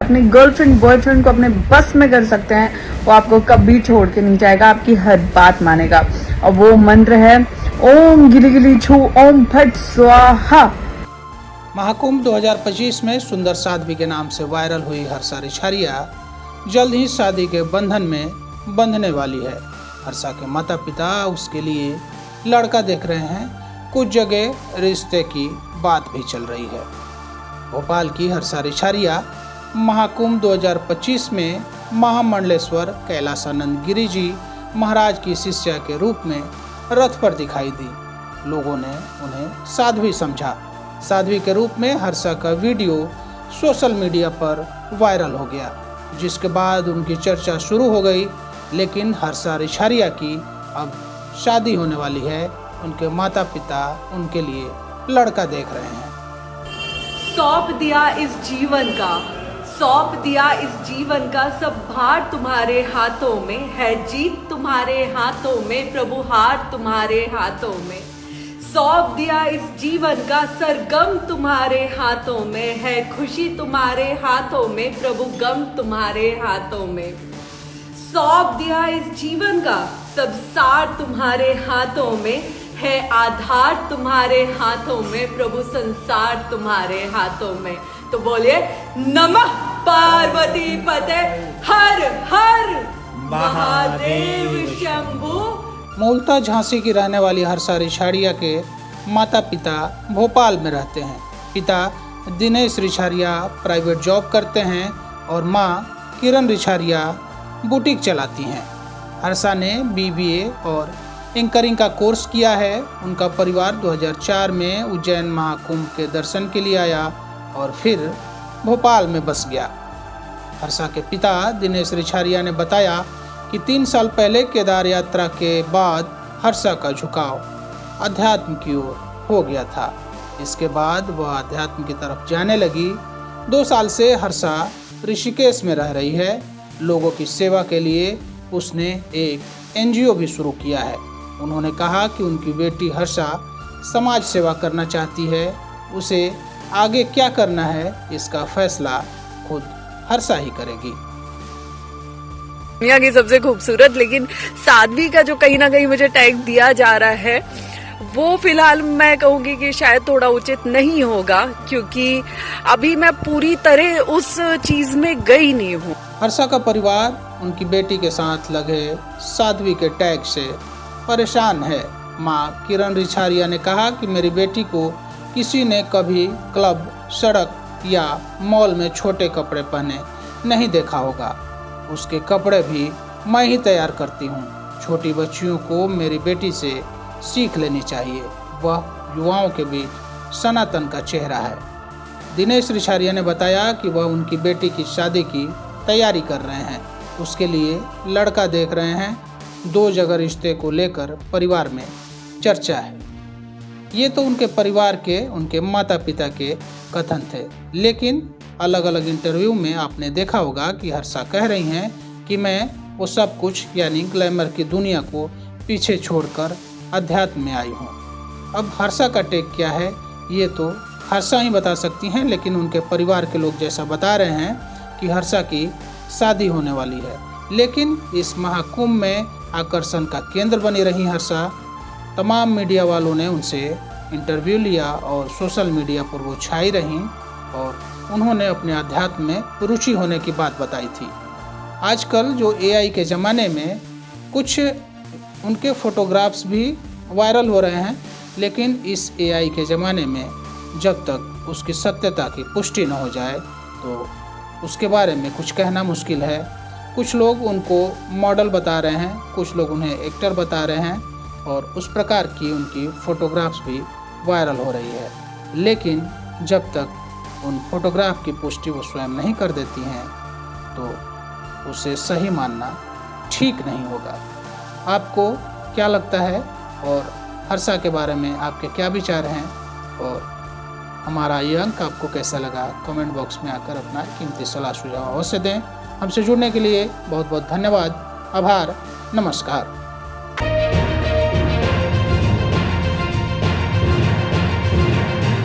अपनी girlfriend boyfriend को अपने बस में कर सकते हैं, वो आपको कभी छोड़ के नहीं जाएगा, आपकी हर बात मानेगा। और वो मंत्र है ओम गिली गिली छू ओम फट स्वाहा। महाकुंभ 2025 में सुंदर साध्वी के नाम से वायरल हुई हर्षा रिछारिया जल्द ही शादी के बंधन में बंधने वाली है। हर्षा के माता पिता उसके लिए लड़का देख रहे हैं, कुछ जगह रिश्ते की बात भी चल रही है। भोपाल की हर्षा रिछारिया महाकुंभ 2025 में महामंडलेश्वर कैलासानंद गिरी जी महाराज की शिष्या के रूप में रथ पर दिखाई दी। लोगों ने उन्हें साध्वी समझा। साध्वी के रूप में हर्षा का वीडियो सोशल मीडिया पर वायरल हो गया, जिसके बाद उनकी चर्चा शुरू हो गई। लेकिन हर्षा रिछारिया की अब शादी होने वाली है। उनके माता पिता उनके लिए लड़का देख रहे हैं। सौंप दिया इस जीवन का, सौंप दिया इस जीवन का, सब भार तुम्हारे हाथों में है, जीत तुम्हारे हाथों में, प्रभु हार तुम्हारे हाथों में। सौंप दिया इस जीवन का, सरगम तुम्हारे हाथों में है, खुशी तुम्हारे हाथों में, प्रभु गम तुम्हारे हाथों में। सौंप दिया इस जीवन का, सब सार तुम्हारे हाथों में है, आधार तुम्हारे हाथों में, प्रभु संसार तुम्हारे हाथों में। तो बोलिए नमः पार्वती पते हर हर महादेव शंभु। मूलतः झांसी की रहने वाली हर्षा रिछारिया के माता पिता भोपाल में रहते हैं। पिता दिनेश रिछारिया प्राइवेट जॉब करते हैं और माँ किरण रिछारिया बुटीक चलाती हैं। हर्षा ने BBA और एंकरिंग का कोर्स किया है। उनका परिवार 2004 में उज्जैन महाकुंभ के दर्शन के लिए आया और फिर भोपाल में बस गया। हर्षा के पिता दिनेश रिछारिया ने बताया कि 3 साल पहले केदार यात्रा के बाद हर्षा का झुकाव अध्यात्म की ओर हो गया था। इसके बाद वह अध्यात्म की तरफ जाने लगी। 2 साल से हर्षा ऋषिकेश में रह रही है। लोगों की सेवा के लिए उसने एक NGO भी शुरू किया है। उन्होंने कहा कि उनकी बेटी हर्षा समाज सेवा करना चाहती है। उसे आगे क्या करना है इसका फैसला खुद हर्षा ही करेगी। दुनिया की सबसे खूबसूरत लेकिन साध्वी का जो कहीं ना कहीं मुझे टैग दिया जा रहा है, वो फिलहाल मैं कहूँगी कि शायद थोड़ा उचित नहीं होगा, क्योंकि अभी मैं पूरी तरह उस चीज में गई नहीं हूँ। हर्षा का परिवार उनकी बेटी के साथ लगे साध्वी के टैग से परेशान है। माँ किरण रिछारिया ने कहा कि मेरी बेटी को किसी ने कभी क्लब, सड़क या मॉल में छोटे कपड़े पहने नहीं देखा होगा। उसके कपड़े भी मैं ही तैयार करती हूँ। छोटी बच्चियों को मेरी बेटी से सीख लेनी चाहिए। वह युवाओं के बीच सनातन का चेहरा है। दिनेश रिछारिया ने बताया कि वह उनकी बेटी की शादी की तैयारी कर रहे हैं। उसके लिए लड़का देख रहे हैं। 2 जगह रिश्ते को लेकर परिवार में चर्चा है। ये तो उनके परिवार के, उनके माता पिता के कथन थे। लेकिन अलग अलग इंटरव्यू में आपने देखा होगा कि हर्षा कह रही हैं कि मैं वो सब कुछ यानी ग्लैमर की दुनिया को पीछे छोड़कर अध्यात्म में आई हूँ। अब हर्षा का टेक क्या है ये तो हर्षा ही बता सकती हैं, लेकिन उनके परिवार के लोग जैसा बता रहे हैं कि हर्षा की शादी होने वाली है। लेकिन इस महाकुंभ में आकर्षण का केंद्र बनी रही हर्षा। तमाम मीडिया वालों ने उनसे इंटरव्यू लिया और सोशल मीडिया पर वो छाई रहीं और उन्होंने अपने अध्यात्म में रुचि होने की बात बताई थी। आजकल जो AI के ज़माने में कुछ उनके फोटोग्राफ्स भी वायरल हो रहे हैं, लेकिन इस AI के ज़माने में जब तक उसकी सत्यता की पुष्टि न हो जाए तो उसके बारे में कुछ कहना मुश्किल है। कुछ लोग उनको मॉडल बता रहे हैं, कुछ लोग उन्हें एक्टर बता रहे हैं और उस प्रकार की उनकी फ़ोटोग्राफ्स भी वायरल हो रही है। लेकिन जब तक उन फोटोग्राफ की पुष्टि वो स्वयं नहीं कर देती हैं तो उसे सही मानना ठीक नहीं होगा। आपको क्या लगता है और हर्षा के बारे में आपके क्या विचार हैं और हमारा ये अंक आपको कैसा लगा, कमेंट बॉक्स में आकर अपना कीमती सलाह सुझाव अवश्य दें। हमसे जुड़ने के लिए बहुत बहुत धन्यवाद। आभार। नमस्कार।